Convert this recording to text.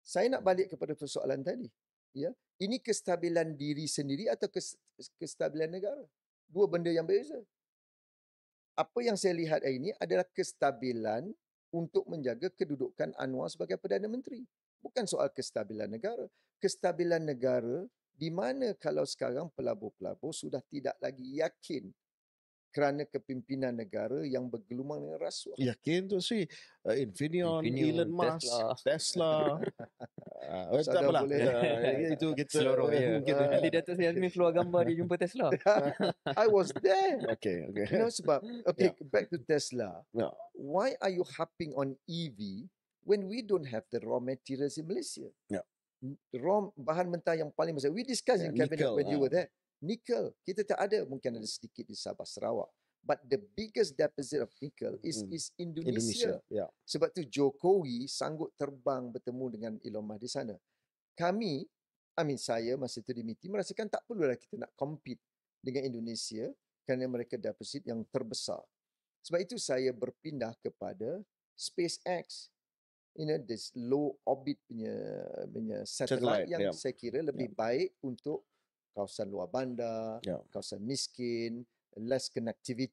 Saya nak balik kepada persoalan tadi. Ya, ini kestabilan diri sendiri atau kestabilan negara? Dua benda yang berbeza. Apa yang saya lihat hari ini adalah kestabilan untuk menjaga kedudukan Anwar sebagai Perdana Menteri. Bukan soal kestabilan negara. Kestabilan negara di mana kalau sekarang pelabur-pelabur sudah tidak lagi yakin kerana kepimpinan negara yang bergelumang dengan rasuah. Yakin tu si Infineon, Elon Musk, Tesla. Tak Saudara apalah. boleh Itu kita Selorong ya. mungkin Nanti Datuk Seri Azmin keluar gambar dia jumpa Tesla. I was there. Okay. You know, sebab back to Tesla. Yeah. Why are you harping on EV when we don't have the raw materials in Malaysia? Yeah. Raw bahan mentah yang paling besar. We discussed in cabinet nickel, when you were there. Nickel. Kita tak ada. Mungkin ada sedikit di Sabah Sarawak. But the biggest deposit of nickel is Indonesia. Yeah. Sebab tu Jokowi sanggup terbang bertemu dengan Elon Musk di sana. Saya masa itu di meeting merasakan tak perlulah kita nak compete dengan Indonesia kerana mereka deposit yang terbesar. Sebab itu saya berpindah kepada SpaceX. This low orbit punya satellite yang saya kira lebih baik untuk kawasan luar bandar, kawasan miskin, less connectivity.